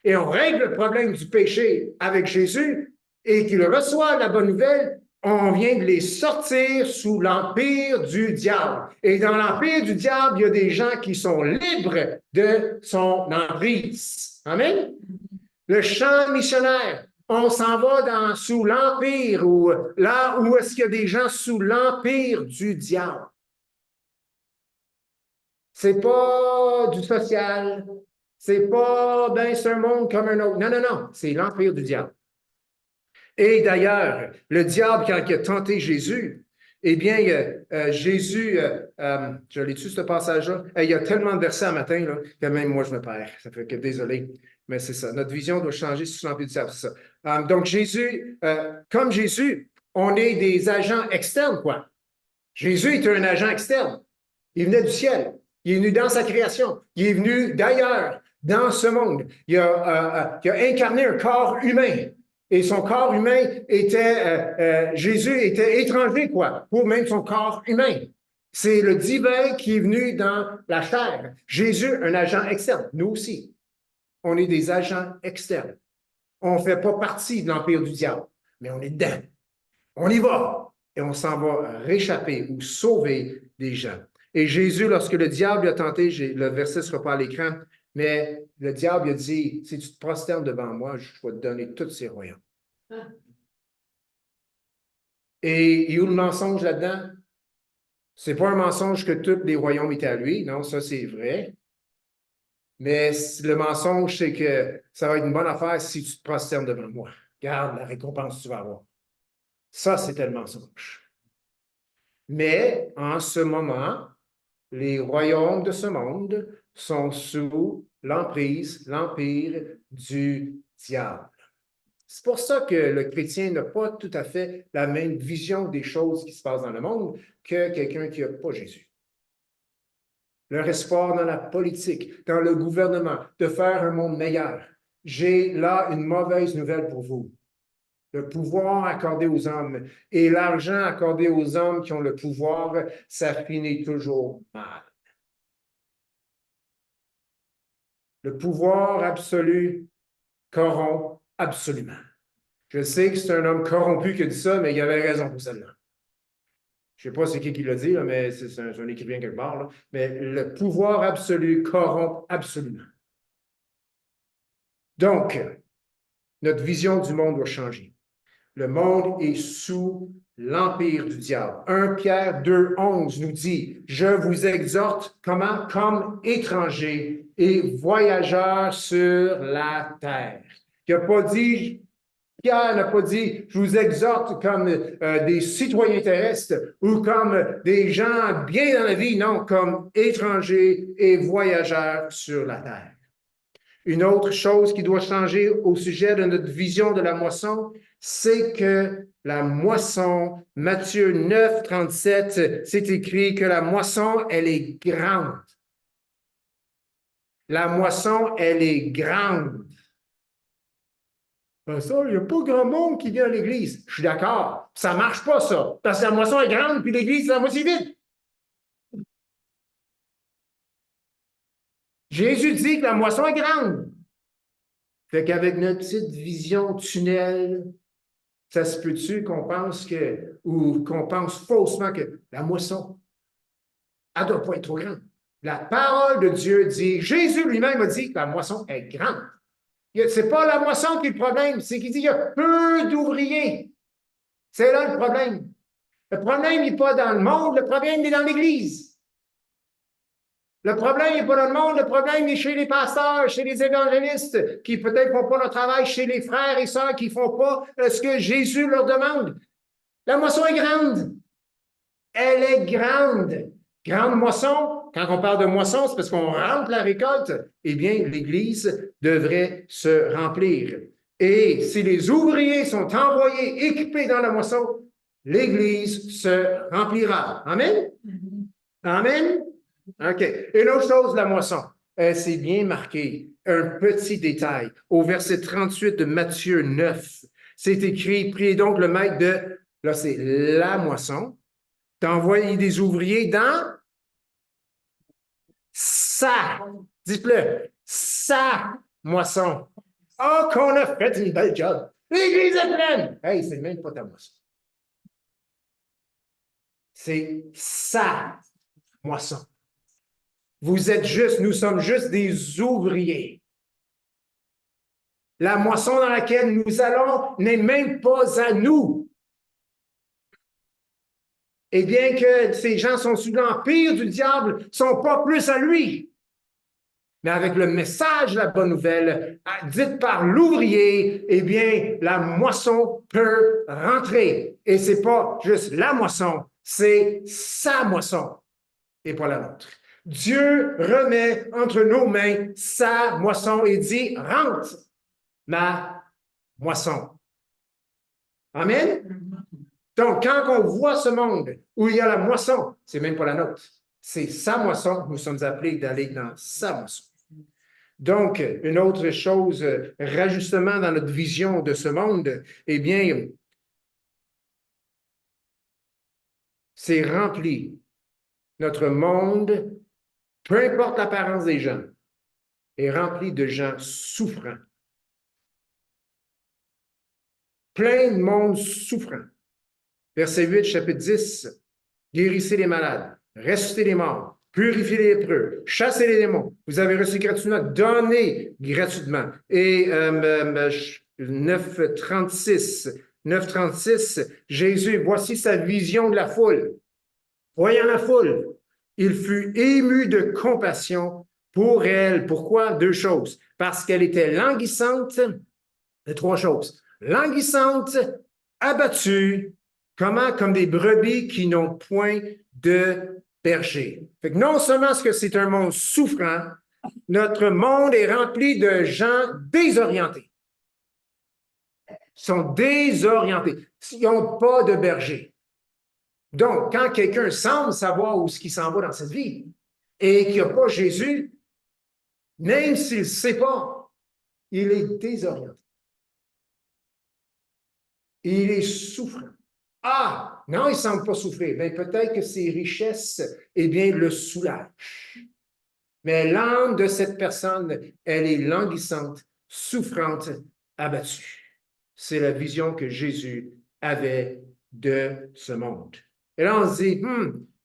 et on règle le problème du péché avec Jésus et qu'ils reçoivent la bonne nouvelle, on vient de les sortir sous l'empire du diable. Et dans l'empire du diable, il y a des gens qui sont libres de son emprise. Amen? Le champ missionnaire, on s'en va sous l'empire, ou là où est-ce qu'il y a des gens sous l'empire du diable. C'est pas du social, c'est pas, ben, c'est un monde comme un autre. Non, non, non, c'est l'empire du diable. Et d'ailleurs, le diable, quand il a tenté Jésus, eh bien, Jésus, je l'ai-tu ce passage-là? Il y a tellement de versets un matin là, que même moi, je me perds. Ça fait que désolé, mais c'est ça. Notre vision doit changer sous l'empire du diable, c'est ça. Donc, Jésus, comme Jésus, on est des agents externes, quoi. Jésus est un agent externe. Il venait du ciel. Il est venu dans sa création. Il est venu d'ailleurs, dans ce monde. Il a incarné un corps humain. Et son corps humain était, Jésus était étranger, quoi, pour même son corps humain. C'est le divin qui est venu dans la chair. Jésus, un agent externe. Nous aussi, on est des agents externes. On ne fait pas partie de l'empire du diable, mais on est dedans. On y va et on s'en va réchapper ou sauver des gens. Et Jésus, lorsque le diable a tenté, le verset ne sera pas à l'écran, mais le diable a dit, si tu te prosternes devant moi, je vais te donner tous ces royaumes. Et où le mensonge là-dedans? C'est pas un mensonge que tous les royaumes étaient à lui. Non, ça c'est vrai. Mais le mensonge, c'est que ça va être une bonne affaire si tu te prosternes devant moi. Regarde la récompense que tu vas avoir. Ça, c'était le mensonge. Mais en ce moment, les royaumes de ce monde sont sous l'empire du diable. C'est pour ça que le chrétien n'a pas tout à fait la même vision des choses qui se passent dans le monde que quelqu'un qui n'a pas Jésus. Leur espoir dans la politique, dans le gouvernement, de faire un monde meilleur. J'ai là une mauvaise nouvelle pour vous. Le pouvoir accordé aux hommes et l'argent accordé aux hommes qui ont le pouvoir, ça finit toujours mal. Le pouvoir absolu corrompt absolument. Je sais que c'est un homme corrompu qui a dit ça, mais il avait raison pour celle-là. Je ne sais pas c'est qui l'a dit, là, mais c'est un écrivain quelque part. Là. Mais le pouvoir absolu corrompt absolument. Donc, notre vision du monde doit changer. Le monde est sous l'empire du diable. 1 Pierre 2, 11 nous dit, je vous exhorte comment? Comme étrangers et voyageurs sur la terre. Il n'a pas dit, Pierre n'a pas dit, je vous exhorte comme des citoyens terrestres ou comme des gens bien dans la vie, non, comme étrangers et voyageurs sur la terre. Une autre chose qui doit changer au sujet de notre vision de la moisson, c'est que la moisson, Matthieu 9, 37, c'est écrit que la moisson, elle est grande. La moisson, elle est grande. Ben ça, il n'y a pas grand monde qui vient à l'église. Je suis d'accord. Ça ne marche pas, ça. Parce que la moisson est grande, puis l'église, c'est la moitié vide. Jésus dit que la moisson est grande. Fait qu'avec notre petite vision tunnel, ça se peut-tu qu'on pense que, ou qu'on pense faussement que la moisson, elle ne doit pas être trop grande. La parole de Dieu dit, Jésus lui-même a dit que la moisson est grande. Ce n'est pas la moisson qui est le problème, c'est qu'il dit qu'il y a peu d'ouvriers. C'est là le problème. Le problème n'est pas dans le monde, le problème est dans l'Église. Le problème n'est pas dans le monde, le problème est chez les pasteurs, chez les évangélistes, qui peut-être ne font pas leur travail, chez les frères et sœurs qui ne font pas ce que Jésus leur demande. La moisson est grande. Elle est grande. Grande moisson. Quand on parle de moisson, c'est parce qu'on rentre la récolte. Eh bien, l'Église devrait se remplir. Et si les ouvriers sont envoyés, équipés dans la moisson, l'Église se remplira. Amen? Amen? OK. Une autre chose, la moisson. C'est bien marqué. Un petit détail. Au verset 38 de Matthieu 9, c'est écrit, priez donc le maître de, là c'est la moisson, d'envoyer des ouvriers dans sa, dites-le, sa moisson. Oh, qu'on a fait une belle job. L'Église est pleine. Hey, c'est même pas ta moisson. C'est sa moisson. Vous êtes juste, nous sommes juste des ouvriers. La moisson dans laquelle nous allons n'est même pas à nous. Et bien que ces gens sont sous l'empire du diable, ne sont pas plus à lui. Mais avec le message, la bonne nouvelle, dite par l'ouvrier, eh bien, la moisson peut rentrer. Et ce n'est pas juste la moisson, c'est sa moisson et pas la nôtre. Dieu remet entre nos mains sa moisson et dit, rentre ma moisson. Amen? Donc, quand on voit ce monde où il y a la moisson, c'est même pas la nôtre. C'est sa moisson. Nous sommes appelés d'aller dans sa moisson. Donc, une autre chose, rajustement dans notre vision de ce monde, eh bien, c'est rempli. Notre monde, peu importe l'apparence des gens, est rempli de gens souffrants. Plein de monde souffrant. Verset 8, chapitre 10, guérissez les malades, ressuscitez les morts, purifiez les lépreux, chassez les démons. Vous avez reçu gratuitement, donnez gratuitement. Et 9,36, Jésus, voici sa vision de la foule. Voyant la foule, il fut ému de compassion pour elle. Pourquoi? Deux choses. Parce qu'elle était languissante, trois choses. Languissante, abattue, comment? Comme des brebis qui n'ont point de berger. Fait que non seulement est-ce que c'est un monde souffrant, notre monde est rempli de gens désorientés. Ils sont désorientés. Ils n'ont pas de berger. Donc, quand quelqu'un semble savoir où ce qui s'en va dans cette vie et qu'il n'y a pas Jésus, même s'il ne sait pas, il est désorienté. Il est souffrant. Ah, non, il ne semble pas souffrir. Bien, peut-être que ses richesses, eh bien, le soulagent. Mais l'âme de cette personne, elle est languissante, souffrante, abattue. C'est la vision que Jésus avait de ce monde. Et là, on se dit,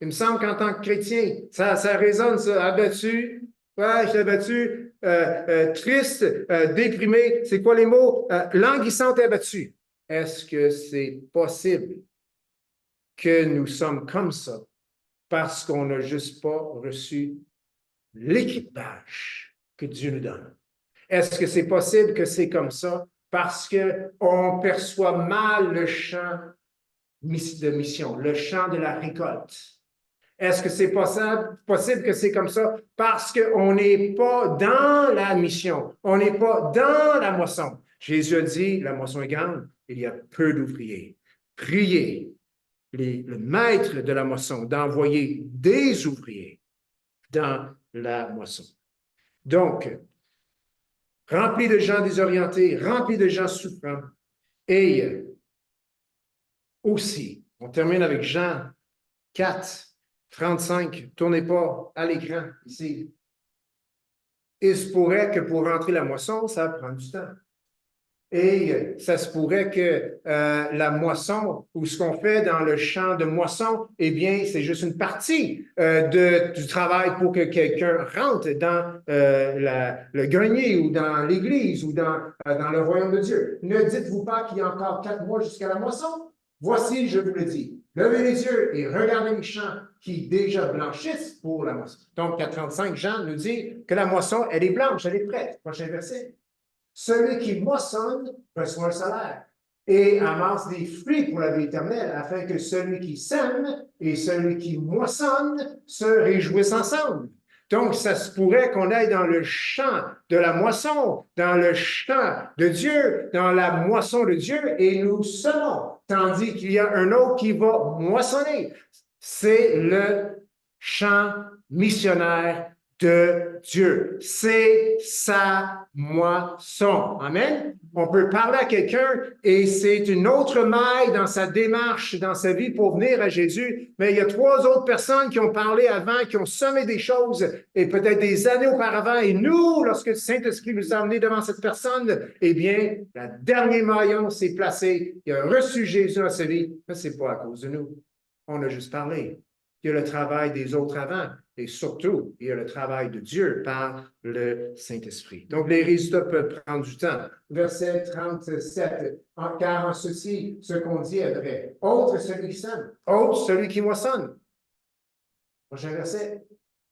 il me semble qu'en tant que chrétien, ça résonne, ça, abattu. Ouais, je suis abattu, triste, déprimé. C'est quoi les mots? Languissante et abattue. Est-ce que c'est possible que nous sommes comme ça parce qu'on n'a juste pas reçu l'équipage que Dieu nous donne? Est-ce que c'est possible que c'est comme ça parce qu'on perçoit mal le champ de mission, le champ de la récolte? Est-ce que c'est possible que c'est comme ça parce qu'on n'est pas dans la mission, on n'est pas dans la moisson? Jésus a dit, la moisson est grande, il y a peu d'ouvriers. Priez le maître de la moisson d'envoyer des ouvriers dans la moisson. Donc, rempli de gens désorientés, rempli de gens souffrants. Et aussi, on termine avec Jean 4, 35. Tournez pas à l'écran ici. Il se pourrait que pour rentrer la moisson, ça prend du temps. Et ça se pourrait que la moisson, ou ce qu'on fait dans le champ de moisson, eh bien, c'est juste une partie du travail pour que quelqu'un rentre dans le grenier ou dans l'église ou dans le royaume de Dieu. Ne dites-vous pas qu'il y a encore 4 mois jusqu'à la moisson? Voici, je vous le dis, levez les yeux et regardez les champs qui déjà blanchissent pour la moisson. Donc, à 35, Jean nous dit que la moisson, elle est blanche, elle est prête. Prochain verset. Celui qui moissonne reçoit un salaire et amasse des fruits pour la vie éternelle, afin que celui qui sème et celui qui moissonne se réjouissent ensemble. Donc, ça se pourrait qu'on aille dans le champ de la moisson, dans le champ de Dieu, dans la moisson de Dieu, et nous semons, tandis qu'il y a un autre qui va moissonner. C'est le champ missionnaire de Dieu. C'est sa moisson. Amen. On peut parler à quelqu'un et c'est une autre maille dans sa démarche, dans sa vie pour venir à Jésus. Mais il y a 3 autres personnes qui ont parlé avant, qui ont semé des choses et peut-être des années auparavant. Et nous, lorsque le Saint-Esprit nous a amenés devant cette personne, eh bien, la dernière maillon s'est placé. Il a reçu Jésus dans sa vie. Mais ce n'est pas à cause de nous. On a juste parlé. Il y a le travail des autres avant. Et surtout, il y a le travail de Dieu par le Saint-Esprit. Donc, les résultats peuvent prendre du temps. Verset 37. Car en ceci, ce qu'on dit est vrai. Autre celui qui sème, autre celui qui moissonne. Prochain verset.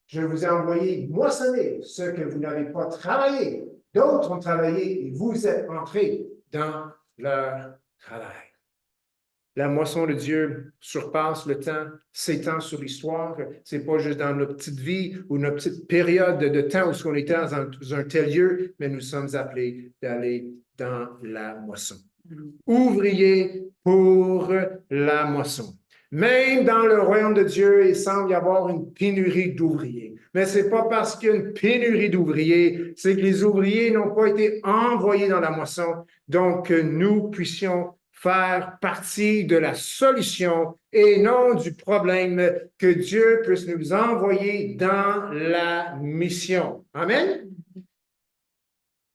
Je vous ai envoyé moissonner ce que vous n'avez pas travaillé. D'autres ont travaillé et vous êtes entrés dans leur travail. La moisson de Dieu surpasse le temps, s'étend sur l'histoire. Ce n'est pas juste dans notre petite vie ou notre petite période de temps où on était dans un tel lieu, mais nous sommes appelés d'aller dans la moisson. Ouvriers pour la moisson. Même dans le royaume de Dieu, il semble y avoir une pénurie d'ouvriers. Mais ce n'est pas parce qu'il y a une pénurie d'ouvriers, c'est que les ouvriers n'ont pas été envoyés dans la moisson. Donc, que nous puissions faire partie de la solution et non du problème, que Dieu puisse nous envoyer dans la mission. Amen.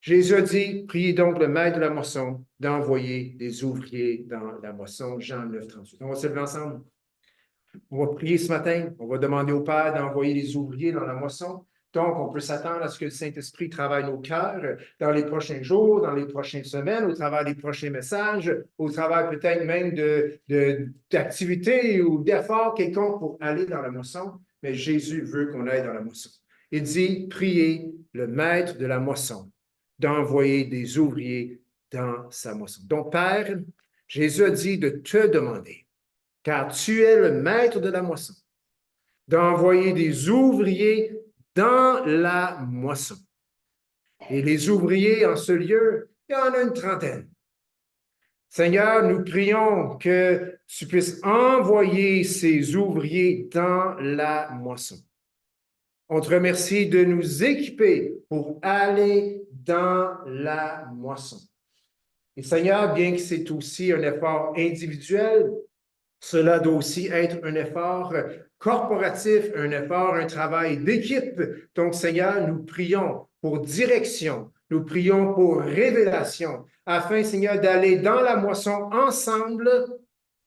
Jésus a dit, priez donc le maître de la moisson d'envoyer des ouvriers dans la moisson. Jean 9, 38. On va se lever ensemble. On va prier ce matin. On va demander au Père d'envoyer des ouvriers dans la moisson. Donc, on peut s'attendre à ce que le Saint-Esprit travaille nos cœurs dans les prochains jours, dans les prochaines semaines, au travers des prochains messages, au travers peut-être même d'activités ou d'efforts quelconques pour aller dans la moisson. Mais Jésus veut qu'on aille dans la moisson. Il dit, priez le maître de la moisson d'envoyer des ouvriers dans sa moisson. Donc, Père, Jésus a dit de te demander, car tu es le maître de la moisson, d'envoyer des ouvriers dans la moisson. Et les ouvriers en ce lieu, il y en a une trentaine. Seigneur, nous prions que tu puisses envoyer ces ouvriers dans la moisson. On te remercie de nous équiper pour aller dans la moisson. Et Seigneur, bien que c'est aussi un effort individuel, cela doit aussi être un effort corporatif, un effort, un travail d'équipe. Donc, Seigneur, nous prions pour direction, nous prions pour révélation, afin, Seigneur, d'aller dans la moisson ensemble,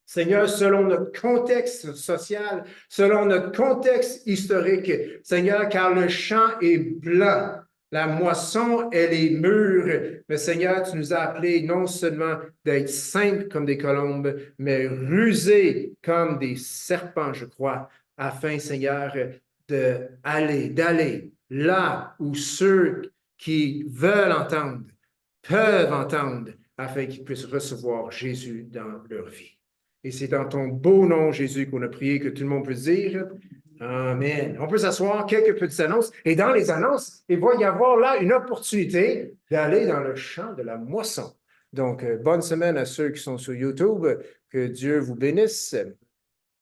Seigneur, selon notre contexte social, selon notre contexte historique, Seigneur, car le champ est blanc. La moisson, elle est mûre. Mais Seigneur, tu nous as appelés non seulement d'être simples comme des colombes, mais rusés comme des serpents, je crois, afin, Seigneur, d'aller là où ceux qui veulent entendre peuvent entendre, afin qu'ils puissent recevoir Jésus dans leur vie. Et c'est dans ton beau nom, Jésus, qu'on a prié, que tout le monde peut dire Amen. On peut s'asseoir, quelques petites annonces. Et dans les annonces, il va y avoir là une opportunité d'aller dans le champ de la moisson. Donc, bonne semaine à ceux qui sont sur YouTube. Que Dieu vous bénisse.